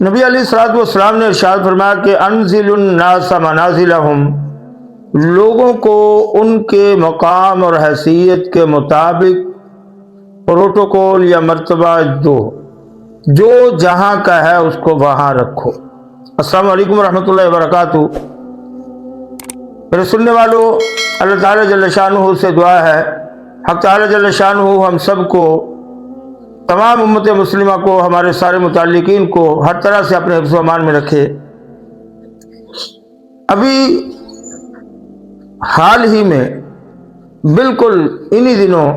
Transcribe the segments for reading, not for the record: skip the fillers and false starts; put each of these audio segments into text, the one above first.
نبی علیہ الصلوۃ والسلام نے ارشاد فرمایا کہ انزل الناس منازلہم، لوگوں کو ان کے مقام اور حیثیت کے مطابق پروٹوکول یا مرتبہ دو، جو جہاں کا ہے اس کو وہاں رکھو۔ السلام علیکم ورحمۃ اللہ وبرکاتہ۔ میرے سننے والوں، اللہ تعالیٰ جل شانہ سے دعا ہے حق تعالیٰ جل شانہ ہم سب کو، تمام امت مسلمہ کو، ہمارے سارے متعلقین کو ہر طرح سے اپنے حفظ و امان میں رکھے۔ ابھی حال ہی میں بالکل انہی دنوں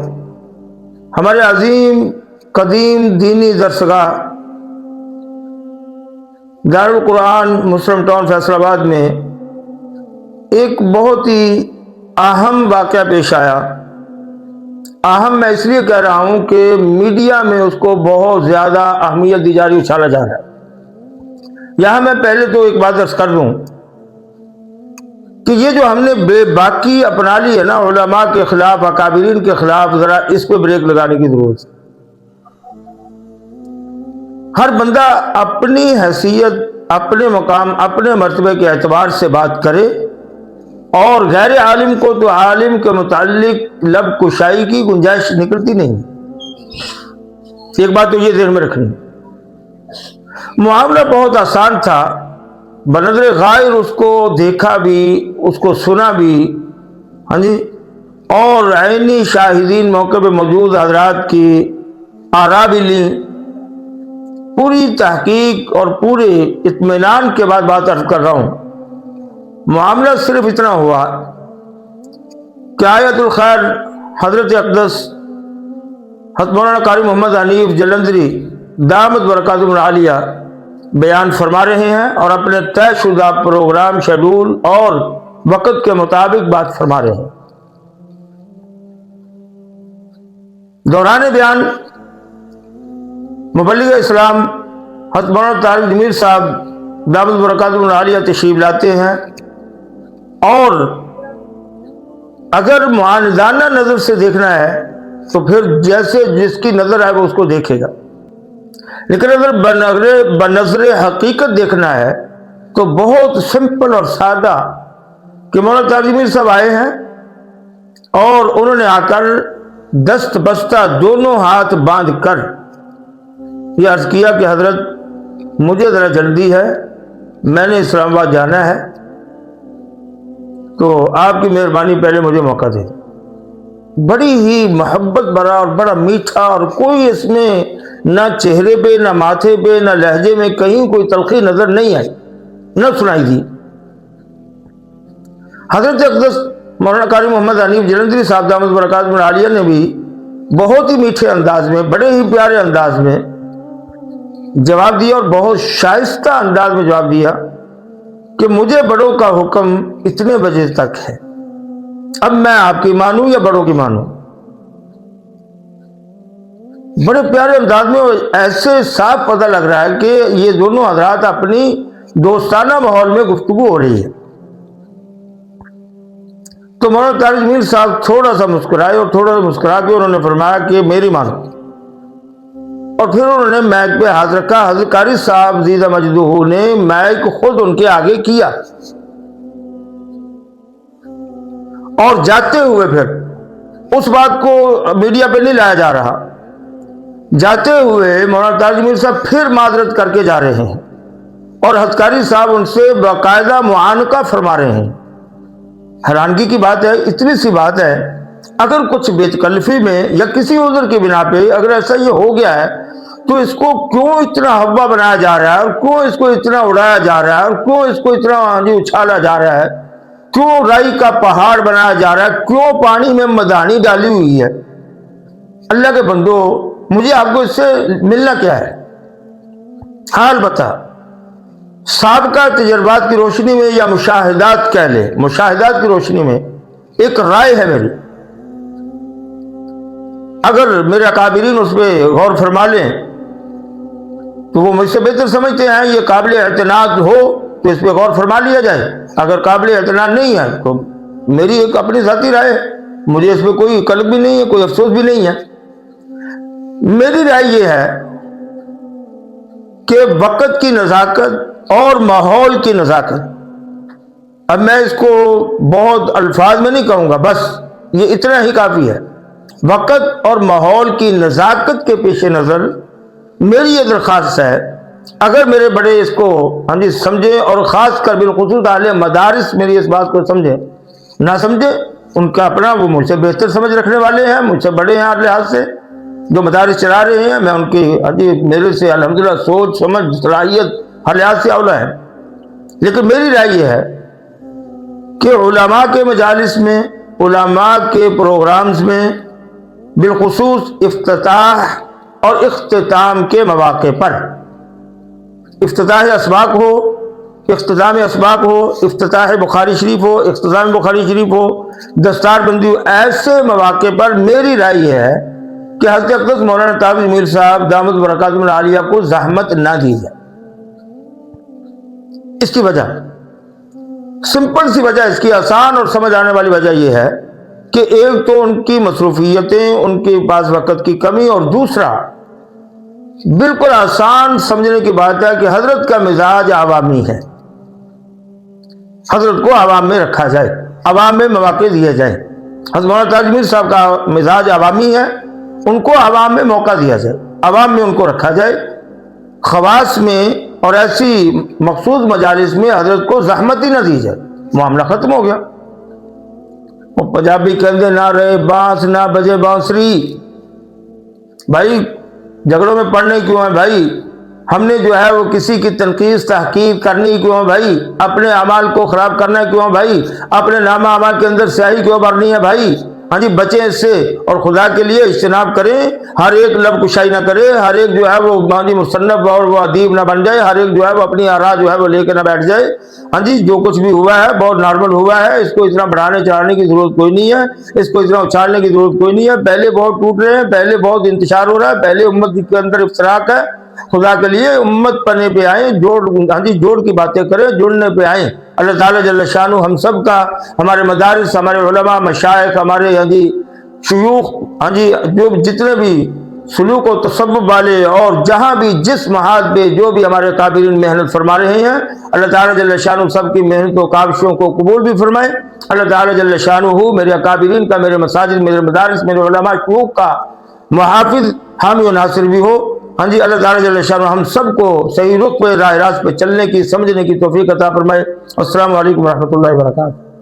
ہمارے عظیم قدیم دینی درسگاہ دارالقرآن مسلم ٹاؤن فیصل آباد میں ایک بہت ہی اہم واقعہ پیش آیا۔ اہم میں اس لیے کہہ رہا ہوں کہ میڈیا میں اس کو بہت زیادہ اہمیت دی جا رہی، اچھالا جا رہا ہے۔ یہاں میں پہلے تو ایک بات عرض کر دوں کہ یہ جو ہم نے بے باکی اپنا لی ہے نا علماء کے خلاف، اکابرین کے خلاف، ذرا اس پہ بریک لگانے کی ضرورت ہے۔ ہر بندہ اپنی حیثیت، اپنے مقام، اپنے مرتبے کے اعتبار سے بات کرے، اور غیر عالم کو تو عالم کے متعلق لب کشائی کی گنجائش نکلتی نہیں۔ ایک بات تو یہ ذہن میں رکھنی، معاملہ بہت آسان تھا، بنظر غائر اس کو دیکھا بھی، اس کو سنا بھی، ہاں جی، اور عینی شاہدین موقع پہ موجود حضرات کی آراء بھی لیں۔ پوری تحقیق اور پورے اطمینان کے بعد بات عرض کر رہا ہوں۔ معاملہ صرف اتنا ہوا کہ آیت الخیر حضرت اقدس حضرت مولانا قاری محمد حنیف جلندری دامت برکاتہم العالیہ بیان فرما رہے ہیں، اور اپنے طے شدہ پروگرام، شیڈول اور وقت کے مطابق بات فرما رہے ہیں۔ دوران بیان مبلغ اسلام حضرت مولانا طارق جمیل صاحب دامت برکاتہم العالیہ تشریف لاتے ہیں، اور اگر معاندانہ نظر سے دیکھنا ہے تو پھر جیسے جس کی نظر ہے وہ اس کو دیکھے گا، لیکن اگر بنظر حقیقت دیکھنا ہے تو بہت سمپل اور سادہ کہ مولانا طارق جمیل صاحب آئے ہیں اور انہوں نے آ کر دست بستہ دونوں ہاتھ باندھ کر یہ عرض کیا کہ حضرت مجھے ذرا جلدی ہے، میں نے اسلام آباد جانا ہے، تو آپ کی مہربانی پہلے مجھے موقع دے۔ بڑی ہی محبت بھرا اور بڑا میٹھا، اور کوئی اس میں نہ چہرے پہ، نہ ماتھے پہ، نہ لہجے میں کہیں کوئی تلخی نظر نہیں آئی، نہ سنائی دی۔ حضرت اقدس مولانا قاری محمد حنیف جلندری صاحب دامت برکاتہم العالیہ نے بھی بہت ہی میٹھے انداز میں، بڑے ہی پیارے انداز میں جواب دیا، اور بہت شائستہ انداز میں جواب دیا کہ مجھے بڑوں کا حکم اتنے بجے تک ہے، اب میں آپ کی مانوں یا بڑوں کی مانوں؟ بڑے پیارے انداز میں، ایسے صاف پتہ لگ رہا ہے کہ یہ دونوں حضرات اپنی دوستانہ ماحول میں گفتگو ہو رہی ہے۔ تو مولانا طارق جمیل صاحب تھوڑا سا مسکرائے، اور تھوڑا سا مسکرا کے انہوں نے فرمایا کہ میری مانو، اور پھر انہوں نے مائک پہ ہاتھ رکھا۔ حضرت قاری صاحب عزیز مجدہ نے مائک خود ان کے آگے کیا، اور جاتے ہوئے پھر اس بات کو میڈیا پہ نہیں لایا جا رہا، جاتے ہوئے مولانا طارق جمیل صاحب پھر معذرت کر کے جا رہے ہیں، اور حضرت قاری صاحب ان سے باقاعدہ معانقہ فرما رہے ہیں۔ حیرانگی کی بات ہے، اتنی سی بات ہے، اگر کچھ بے تکلفی میں یا کسی عذر کی بنا پہ اگر ایسا یہ ہو گیا ہے تو اس کو کیوں اتنا ہوا بنایا جا رہا ہے، اور کیوں اس کو اتنا اڑایا جا رہا ہے، اور کیوں اس کو اتنا اچھالا جا رہا ہے، کیوں رائی کا پہاڑ بنایا جا رہا ہے، کیوں پانی میں مدانی ڈالی ہوئی ہے؟ اللہ کے بندو، مجھے آپ کو اس سے ملنا کیا ہے؟ حال بتا، سابقہ تجربات کی روشنی میں یا مشاہدات کہہ لیں، مشاہدات کی روشنی میں ایک رائے ہے میری، اگر میرے اکابرین اس پہ غور فرما لیں تو وہ مجھ سے بہتر سمجھتے ہیں، یہ قابل اعتماد ہو تو اس پہ غور فرما لیا جائے، اگر قابل اعتماد نہیں ہے تو میری ایک اپنی ذاتی رائے ہے، مجھے اس پہ کوئی قلق بھی نہیں ہے، کوئی افسوس بھی نہیں ہے۔ میری رائے یہ ہے کہ وقت کی نزاکت اور ماحول کی نزاکت، اب میں اس کو بہت الفاظ میں نہیں کہوں گا، بس یہ اتنا ہی کافی ہے، وقت اور ماحول کی نزاکت کے پیش نظر میری یہ درخواست ہے، اگر میرے بڑے اس کو سمجھیں، اور خاص کر بالخصوص اہل مدارس میری اس بات کو سمجھیں، نہ سمجھیں ان کا اپنا، وہ مجھ سے بہتر سمجھ رکھنے والے ہیں، مجھ سے بڑے ہیں ہر لحاظ سے، جو مدارس چلا رہے ہیں، میں ان کی میرے سے الحمدللہ سوچ سمجھ صلاحیت ہر لحاظ سے اولا ہے، لیکن میری رائے یہ ہے کہ علماء کے مجالس میں، علماء کے پروگرامز میں، بالخصوص افتتاح اور اختتام کے مواقع پر، افتتاح اسباق ہو، اختتام اسباق ہو، افتتاح بخاری شریف ہو، اختتام بخاری شریف ہو، دستار بندی ہو، ایسے مواقع پر میری رائے یہ ہے کہ حضرت اقدس مولانا تاج میر صاحب دامت برکاتہم العالیہ کو زحمت نہ دی جائے۔ اس کی وجہ، سمپل سی وجہ، اس کی آسان اور سمجھ آنے والی وجہ یہ ہے کہ ایک تو ان کی مصروفیتیں، ان کے پاس وقت کی کمی، اور دوسرا بالکل آسان سمجھنے کی بات ہے کہ حضرت کا مزاج عوامی ہے، حضرت کو عوام میں رکھا جائے، عوام میں مواقع دیے جائیں۔ حضرت مولانا تاج میر صاحب کا مزاج عوامی ہے، ان کو عوام میں موقع دیا جائے، عوام میں ان کو رکھا جائے، خواص میں اور ایسی مخصوص مجالس میں حضرت کو زحمت ہی نہ دی جائے، معاملہ ختم ہو گیا۔ وہ پنجابی کہندے نہ رہے بانس نہ بجے بانسری، بھائی جھگڑوں میں پڑھنے کیوں ہیں بھائی؟ ہم نے جو ہے وہ کسی کی تنقید تحقیق کرنی کیوں ہے بھائی؟ اپنے اعمال کو خراب کرنا کیوں ہے بھائی؟ اپنے نامہ اعمال کے اندر سیاہی کیوں بھرنی ہے بھائی؟ بچیں اس سے، اور خدا کے لیے اجتناب کریں، ہر ایک لب کشائی نہ کرے، ہر ایک جو ہے وہ مصنف اور وہ ادیب نہ بن جائے، ہر ایک جو ہے وہ اپنی آراء جو ہے وہ لے کے نہ بیٹھ جائے۔ جو کچھ بھی ہوا ہے بہت نارمل ہوا ہے، اس کو اتنا بڑھانے چڑھانے کی ضرورت کوئی نہیں ہے، اس کو اتنا اچھالنے کی ضرورت کوئی نہیں ہے۔ پہلے بہت ٹوٹ رہے ہیں، پہلے بہت انتشار ہو رہا ہے، پہلے امت کے اندر افتراق ہے، خدا کے لیے امت پنے پہ آئیں، جوڑ کی باتیں کریں، جڑنے پہ آئیں۔ اللہ تعالیٰ جل شانہ ہم سب کا، ہمارے مدارس، ہمارے علماء مشائخ، ہمارے شیوخ، جو جتنے بھی سلوک و تصوف والے، اور جہاں بھی جس محاذ پہ جو بھی ہمارے کابرین محنت فرما رہے ہیں، اللہ تعالیٰ جل شانہ سب کی محنت و کاوشوں کو قبول بھی فرمائے۔ اللہ تعالیٰ جل شانہ میرے اکابرین کا، میرے مساجد، میرے مدارس، میرے علماء شیوخ کا محافظ، حامی و ناصر بھی ہو۔ اللہ تعالیٰ جل شانہ ہم سب کو صحیح رخ پہ، راہ راست پہ چلنے کی، سمجھنے کی توفیق عطا فرمائے۔ السلام علیکم ورحمۃ اللہ وبرکاتہ۔